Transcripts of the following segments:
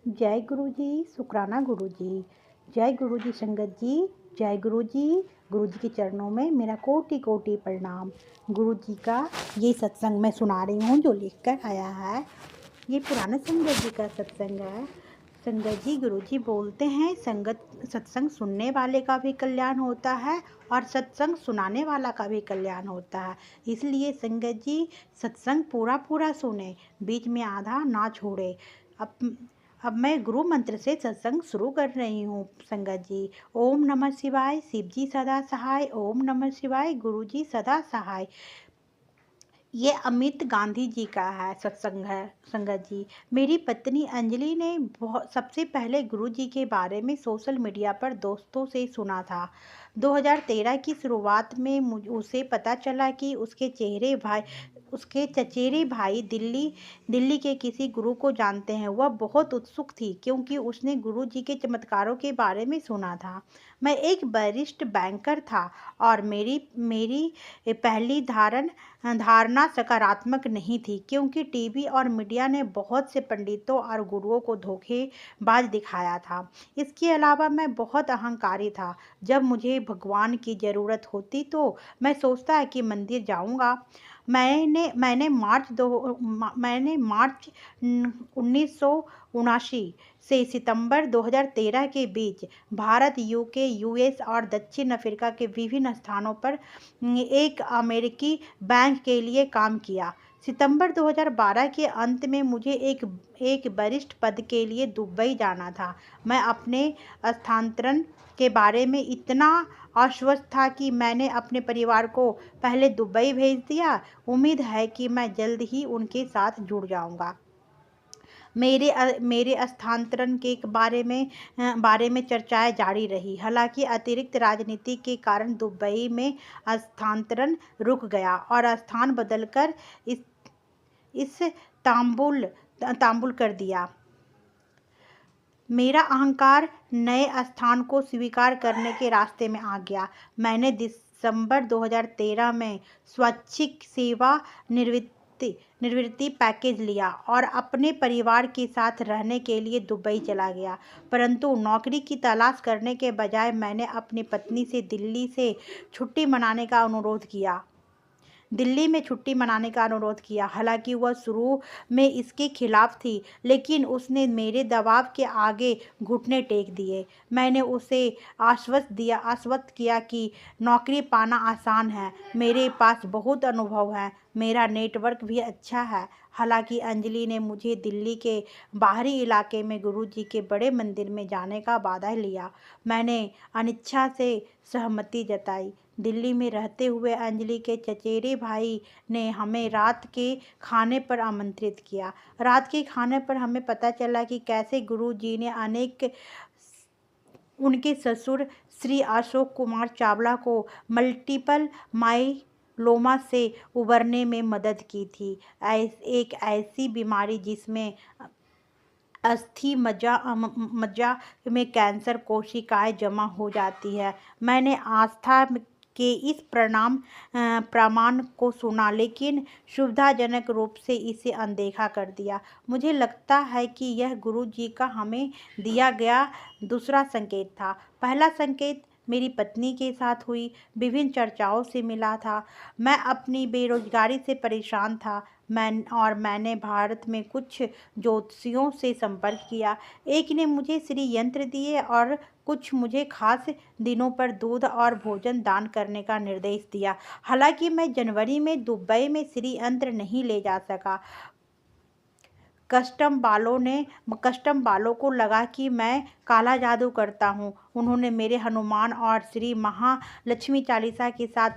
जय गुरु जी, शुक्राना गुरु जी। जय गुरु जी संगत जी। जय गुरु जी। गुरु जी के चरणों में मेरा कोटि कोटि प्रणाम। गुरु जी का ये सत्संग मैं सुना रही हूँ जो लिख कर आया है। ये पुराने संगत जी का सत्संग है। संगत जी, गुरु जी बोलते हैं, संगत सत्संग सुनने वाले का भी कल्याण होता है और सत्संग सुनाने वाला का भी कल्याण होता है। इसलिए संगत जी सत्संग पूरा पूरा सुने, बीच में आधा ना छोड़े। अब अब मैं गुरु मंत्र से सत्संग शुरू कर रही हूँ संगत जी। ओम नमः शिवाय, शिव जी सदा सहाय। ओम नमः शिवाय, गुरु जी सदा सहाय। ये अमित गांधी जी का है सत्संग है संगत जी। मेरी पत्नी अंजलि ने सबसे पहले गुरु जी के बारे में सोशल मीडिया पर दोस्तों से सुना था। 2013 की शुरुआत में उसे पता चला कि उसके चचेरे भाई दिल्ली के किसी गुरु को जानते हैं। वह बहुत उत्सुक थी क्योंकि उसने गुरु जी के चमत्कारों के बारे में सुना था। मैं एक वरिष्ठ बैंकर था और मेरी मेरी पहली धारणा सकारात्मक नहीं थी क्योंकि टीवी और मीडिया ने बहुत से पंडितों और गुरुओं को धोखेबाज दिखाया था। इसके अलावा मैं बहुत अहंकारी था। जब मुझे भगवान की ज़रूरत होती तो मैं सोचता कि मंदिर जाऊंगा। मैंने मार्च 1979 से सितंबर 2013 के बीच भारत, यूके, यूएस और दक्षिण अफ्रीका के विभिन्न स्थानों पर एक अमेरिकी बैंक के लिए काम किया। सितंबर 2012 के अंत में मुझे एक वरिष्ठ पद के लिए दुबई जाना था। मैं अपने स्थानांतरण के बारे में इतना आश्वस्त था कि मैंने अपने परिवार को पहले दुबई भेज दिया। उम्मीद है कि मैं जल्द ही उनके साथ जुड़ जाऊंगा। मेरे स्थानांतरण के बारे में चर्चाएं जारी रही। हालांकि अतिरिक्त राजनीति के कारण दुबई में स्थानांतरण रुक गया और स्थान बदलकर इस तांबुल कर दिया। मेरा अहंकार नए स्थान को स्वीकार करने के रास्ते में आ गया। मैंने दिसंबर 2013 में स्वैच्छिक निवृत्ति पैकेज लिया और अपने परिवार के साथ रहने के लिए दुबई चला गया। परंतु नौकरी की तलाश करने के बजाय मैंने अपनी पत्नी से दिल्ली में छुट्टी मनाने का अनुरोध किया। हालांकि वह शुरू में इसके खिलाफ थी, लेकिन उसने मेरे दबाव के आगे घुटने टेक दिए। मैंने उसे आश्वस्त किया कि नौकरी पाना आसान है, मेरे पास बहुत अनुभव है, मेरा नेटवर्क भी अच्छा है। हालांकि अंजलि ने मुझे दिल्ली के बाहरी इलाके में गुरु जी के बड़े मंदिर में जाने का वादा लिया। मैंने अनिच्छा से सहमति जताई। दिल्ली में रहते हुए अंजलि के चचेरे भाई ने हमें रात के खाने पर आमंत्रित किया। रात के खाने पर हमें पता चला कि कैसे गुरु जी ने उनके ससुर श्री अशोक कुमार चावला को मल्टीपल माइलोमा से उबरने में मदद की थी। एक ऐसी बीमारी जिसमें अस्थि मज्जा में कैंसर कोशिकाएं जमा हो जाती है। मैंने आस्था के इस प्रमाण को सुना, लेकिन सुविधाजनक रूप से इसे अनदेखा कर दिया। मुझे लगता है कि यह गुरु जी का हमें दिया गया दूसरा संकेत था। पहला संकेत मेरी पत्नी के साथ हुई विभिन्न चर्चाओं से मिला था। मैं अपनी बेरोजगारी से परेशान था। मैंने भारत में कुछ ज्योतिषियों से संपर्क किया। एक ने मुझे श्री यंत्र दिए और कुछ मुझे खास दिनों पर दूध और भोजन दान करने का निर्देश दिया। हालांकि मैं जनवरी में दुबई में श्री यंत्र नहीं ले जा सका। कस्टम वालों को लगा कि मैं काला जादू करता हूँ। उन्होंने मेरे हनुमान और श्री महालक्ष्मी चालीसा के साथ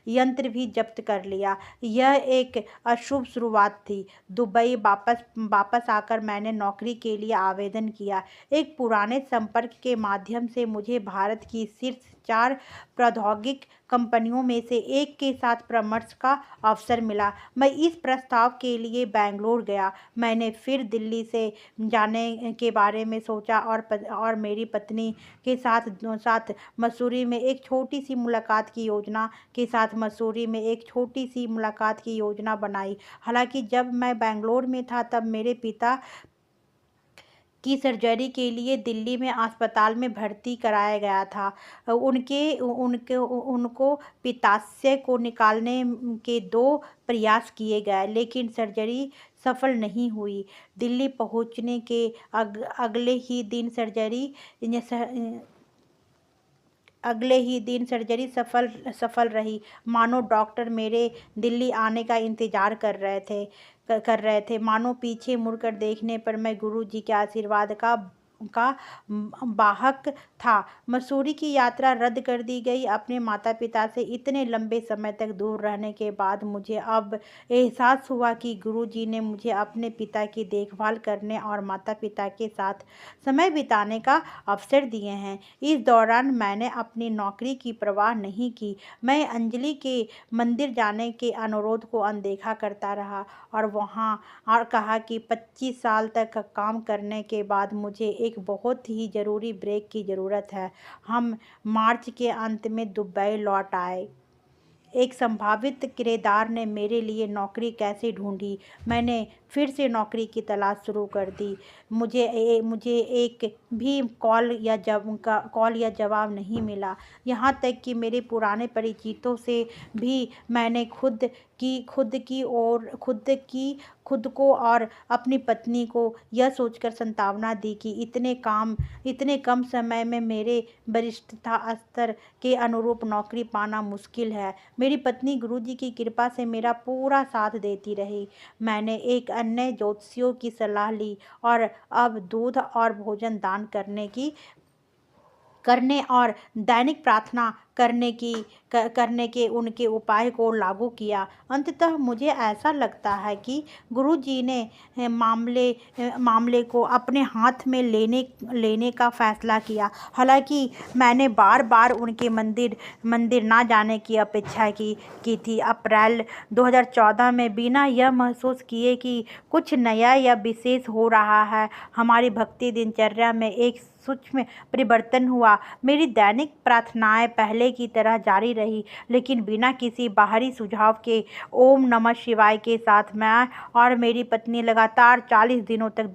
यंत्र भी जब्त कर लिया। यह एक अशुभ शुरुआत थी। दुबई वापस आकर मैंने नौकरी के लिए आवेदन किया। एक पुराने संपर्क के माध्यम से मुझे भारत की शीर्ष 4 प्रौद्योगिक कंपनियों में से एक के साथ परामर्श का अवसर मिला। मैं इस प्रस्ताव के लिए बेंगलुरु गया। मैंने फिर दिल्ली से जाने के बारे में सोचा और मेरी पत्नी के साथ मसूरी में एक छोटी सी मुलाकात की योजना बनाई। हालांकि जब मैं बेंगलुरु में था तब मेरे पिता की सर्जरी के लिए दिल्ली में अस्पताल में भर्ती कराया गया था। उनके उनके उनको पित्ताशय को निकालने के 2 प्रयास किए गए, लेकिन सर्जरी सफल नहीं हुई। दिल्ली पहुंचने के अगले ही दिन सर्जरी सफल रही। मानो डॉक्टर मेरे दिल्ली आने का इंतजार कर रहे थे। मानो पीछे मुड़कर देखने पर मैं गुरुजी के आशीर्वाद का वाहक था। मसूरी की यात्रा रद्द कर दी गई। अपने माता पिता से इतने लंबे समय तक दूर रहने के बाद मुझे अब एहसास हुआ कि गुरुजी ने मुझे अपने पिता की देखभाल करने और माता पिता के साथ समय बिताने का अवसर दिए हैं। इस दौरान मैंने अपनी नौकरी की परवाह नहीं की। मैं अंजलि के मंदिर जाने के अनुरोध को अनदेखा करता रहा और कहा कि 25 साल तक काम करने के बाद मुझे एक बहुत ही ज़रूरी ब्रेक की ज़रूरत है। हम मार्च के अंत में दुबई लौट आए। एक संभावित किराएदार ने मेरे लिए नौकरी कैसे ढूंढी। मैंने फिर से नौकरी की तलाश शुरू कर दी। मुझे एक भी कॉल या जवाब नहीं मिला। यहाँ तक कि मेरे पुराने परिचितों से भी मैंने खुद को और अपनी पत्नी को यह सोचकर सांत्वना दी कि इतने कम समय में मेरे वरिष्ठता स्तर के अनुरूप नौकरी पाना मुश्किल है। मेरी पत्नी गुरुजी की कृपा से मेरा पूरा साथ देती रही। मैंने एक अन्य ज्योतिषियों की सलाह ली और अब दूध और भोजन दान करने और दैनिक प्रार्थना करने के उनके उपाय को लागू किया। अंततः मुझे ऐसा लगता है कि गुरुजी ने मामले को अपने हाथ में लेने का फैसला किया। हालांकि मैंने बार बार उनके मंदिर ना जाने की अपेक्षा की थी। अप्रैल 2014 में बिना यह महसूस किए कि कुछ नया या विशेष हो रहा है, हमारी भक्ति दिनचर्या में एक सूक्ष्म परिवर्तन हुआ। मेरी दैनिक प्रार्थनाएं पहले की तरह जारी रही, लेकिन बिना किसी बाहरी सुझाव के। ओम नमः शिवाय के साथ मैं और मेरी पत्नी लगातार 40 दिनों तक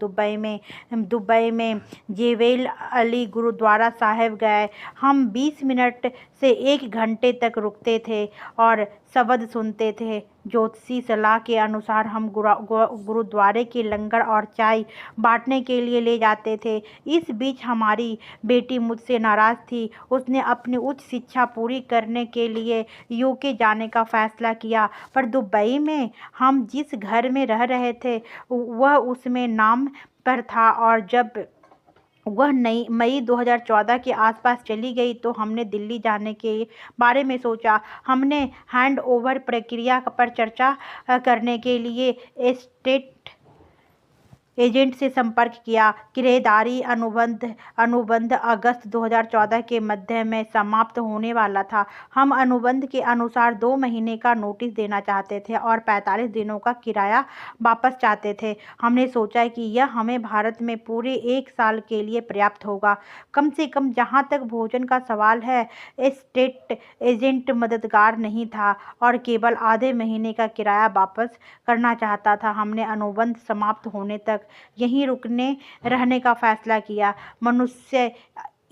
दुबई में जेवेल अली गुरुद्वारा साहिब गए। हम 20 मिनट से 1 घंटे तक रुकते थे और शब्द सुनते थे। ज्योतिषी सलाह के अनुसार हम गुरुद्वारे के लंगर और चाय बांटने के लिए ले जाते थे। इस बीच हमारी बेटी मुझसे नाराज़ थी। उसने अपनी उच्च शिक्षा पूरी करने के लिए यूके जाने का फैसला किया, पर दुबई में हम जिस घर में रह रहे थे वह उसमें नाम पर था, और जब वह मई 2014 के आसपास चली गई तो हमने दिल्ली जाने के बारे में सोचा। हमने हैंडओवर प्रक्रिया पर चर्चा करने के लिए एस्टेट एजेंट से संपर्क किया। किराएदारी अनुबंध अगस्त 2014 के मध्य में समाप्त होने वाला था। हम अनुबंध के अनुसार 2 महीने का नोटिस देना चाहते थे और 45 दिनों का किराया वापस चाहते थे। हमने सोचा कि यह हमें भारत में पूरे 1 साल के लिए पर्याप्त होगा। कम से कम जहाँ तक भोजन का सवाल है, एस्टेट एजेंट मददगार नहीं था और केवल आधे महीने का किराया वापस करना चाहता था। हमने अनुबंध समाप्त होने तक यहीं रहने का फैसला किया। मनुष्य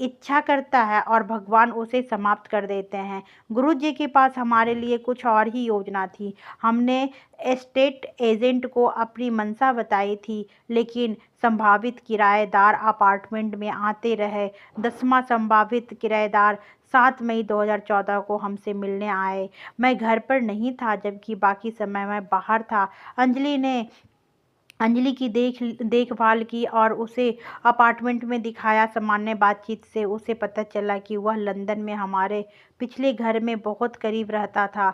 इच्छा करता है और भगवान उसे समाप्त कर देते हैं। गुरुजी के पास हमारे लिए कुछ और ही योजना थी। हमने एस्टेट एजेंट को अपनी मंशा बताई थी, लेकिन संभावित किराएदार अपार्टमेंट में आते रहे। 10वां संभावित किराएदार 7 मई 2014 को हमसे मिलने आए। मैं घर पर नहीं था, जबकि बाकी समय मैं बाहर था। अंजलि की देखभाल की और उसे अपार्टमेंट में दिखाया। सामान्य बातचीत से उसे पता चला कि वह लंदन में हमारे पिछले घर में बहुत करीब रहता था।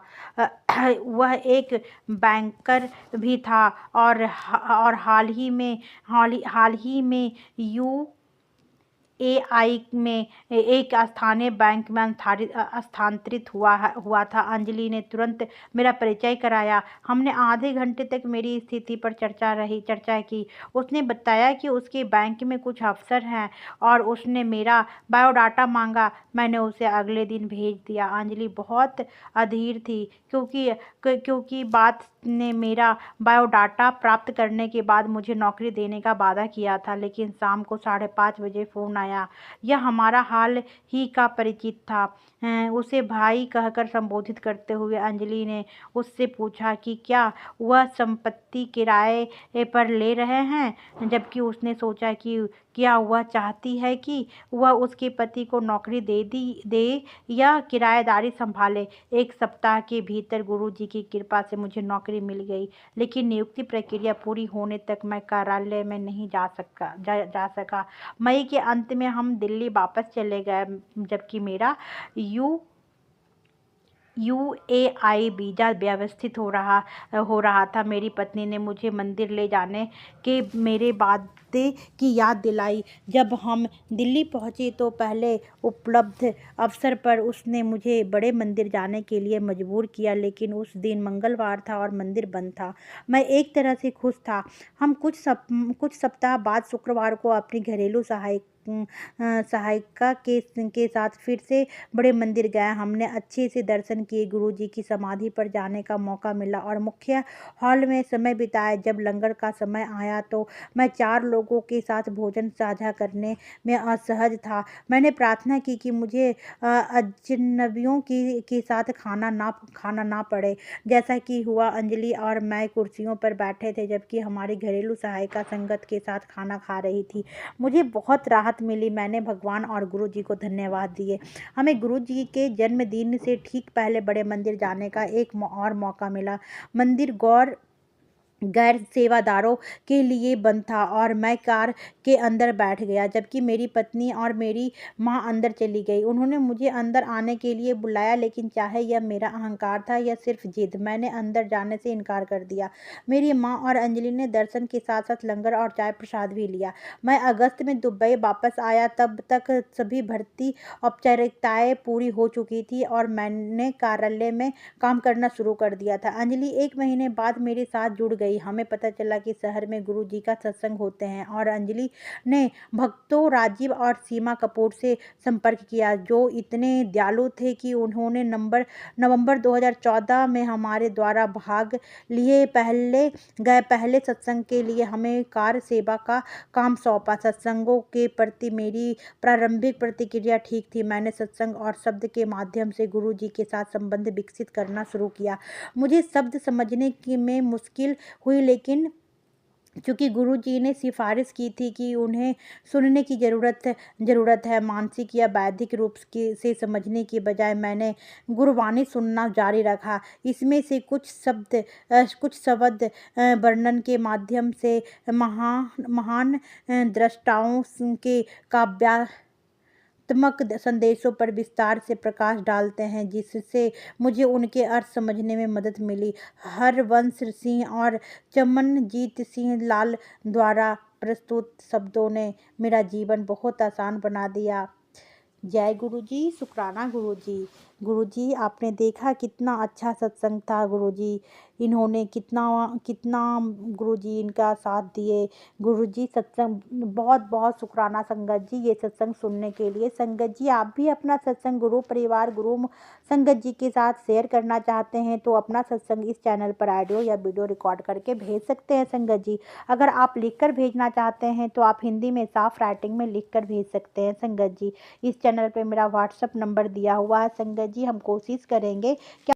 वह एक बैंकर भी था और हाल ही में UAI में एक स्थानीय बैंक में स्थानांतरित हुआ था। अंजलि ने तुरंत मेरा परिचय कराया। हमने आधे घंटे तक मेरी स्थिति पर चर्चा की। उसने बताया कि उसके बैंक में कुछ अफसर हैं और उसने मेरा बायोडाटा मांगा। मैंने उसे अगले दिन भेज दिया। अंजलि बहुत अधीर थी क्योंकि बात ने मेरा बायोडाटा प्राप्त करने के बाद मुझे नौकरी देने का वादा किया था, लेकिन शाम को 5:30 बजे फ़ोन आया। यह हमारा हाल ही का परिचित था। उसे भाई कहकर संबोधित करते हुए अंजलि ने उससे पूछा कि क्या वह संपत्ति किराए पर ले रहे हैं, जबकि उसने सोचा कि क्या वह चाहती है कि वह उसके पति को नौकरी दे या किराएदारी संभाले। 1 सप्ताह के भीतर गुरुजी की कृपा से मुझे नौकरी मिल गई, लेकिन नियुक्ति प्रक्रिया पूरी होने तक मैं कार्यालय में नहीं जा सका। मई के अंत में हम दिल्ली वापस चले गए, जबकि मेरा UAI वीज़ा व्यवस्थित हो रहा था। मेरी पत्नी ने मुझे मंदिर ले जाने के मेरे वादे की याद दिलाई। जब हम दिल्ली पहुंचे तो पहले उपलब्ध अवसर पर उसने मुझे बड़े मंदिर जाने के लिए मजबूर किया, लेकिन उस दिन मंगलवार था और मंदिर बंद था। मैं एक तरह से खुश था। हम कुछ सप्ताह बाद शुक्रवार को अपनी घरेलू सहायिका के साथ फिर से बड़े मंदिर गए। हमने अच्छे से दर्शन किए, गुरुजी की समाधि पर जाने का मौका मिला और मुख्य हॉल में समय बिताया। जब लंगर का समय आया तो मैं 4 लोगों के साथ भोजन साझा करने में असहज था। मैंने प्रार्थना की कि मुझे अजनबियों के साथ खाना ना पड़े। जैसा कि हुआ, अंजलि और मैं कुर्सियों पर बैठे थे, जबकि हमारी घरेलू सहायिका संगत के साथ खाना खा रही थी। मुझे बहुत राहत मिली। मैंने भगवान और गुरुजी को धन्यवाद दिए। हमें गुरुजी के जन्मदिन से ठीक पहले बड़े मंदिर जाने का एक और मौका मिला। मंदिर गैर सेवादारों के लिए बंद था और मैं कार के अंदर बैठ गया, जबकि मेरी पत्नी और मेरी माँ अंदर चली गई। उन्होंने मुझे अंदर आने के लिए बुलाया, लेकिन चाहे यह मेरा अहंकार था या सिर्फ जिद, मैंने अंदर जाने से इनकार कर दिया। मेरी माँ और अंजलि ने दर्शन के साथ साथ लंगर और चाय प्रसाद भी लिया। मैं अगस्त में दुबई वापस आया। तब तक सभी भर्ती औपचारिकताएं पूरी हो चुकी थी और मैंने कार्यालय में काम करना शुरू कर दिया था। अंजलि 1 महीने बाद मेरे साथ जुड़ गई। हमें पता चला कि शहर में गुरुजी का सत्संग होते हैं और अंजलि ने भक्तों राजीव और सीमा कपूर से संपर्क किया, जो इतने दयालु थे कि उन्होंने नवंबर 2014 में हमारे द्वारा भाग लिए पहले सत्संग के लिए हमें कार सेवा का काम सौंपा। सत्संगों के प्रति मेरी प्रारंभिक प्रतिक्रिया ठीक थी। मैंने सत्संग और शब्द के माध्यम से गुरुजी के साथ संबंध विकसित करना शुरू किया। मुझे शब्द समझने में मुश्किल हुई, लेकिन चूँकि गुरुजी ने सिफारिश की थी कि उन्हें सुनने की ज़रूरत है, मानसिक या बौद्धिक रूप से समझने की बजाय मैंने गुरबानी सुनना जारी रखा। इसमें से कुछ शब्द वर्णन के माध्यम से महान दृष्टाओं के काव्यात्मक संदेशों पर विस्तार से प्रकाश डालते हैं, जिससे मुझे उनके अर्थ समझने में मदद मिली। हरवंश सिंह और चमनजीत सिंह लाल द्वारा प्रस्तुत शब्दों ने मेरा जीवन बहुत आसान बना दिया। जय गुरुजी, शुक्राना गुरुजी। गुरुजी, आपने देखा कितना अच्छा सत्संग था। गुरुजी इन्होंने कितना गुरुजी इनका साथ दिए। गुरुजी सत्संग बहुत बहुत शुक्राना संगत जी ये सत्संग सुनने के लिए। संगत जी, आप भी अपना सत्संग गुरु परिवार गुरु संगत जी के साथ शेयर करना चाहते हैं तो अपना सत्संग इस चैनल पर ऑडियो या वीडियो रिकॉर्ड करके भेज सकते हैं संगत जी। अगर आप लिखकर भेजना चाहते हैं तो आप हिंदी में साफ राइटिंग में लिखकर भेज सकते हैं संगत जी। इस चैनल पे मेरा व्हाट्सएप नंबर दिया हुआ है संगत जी। हम कोशिश करेंगे कि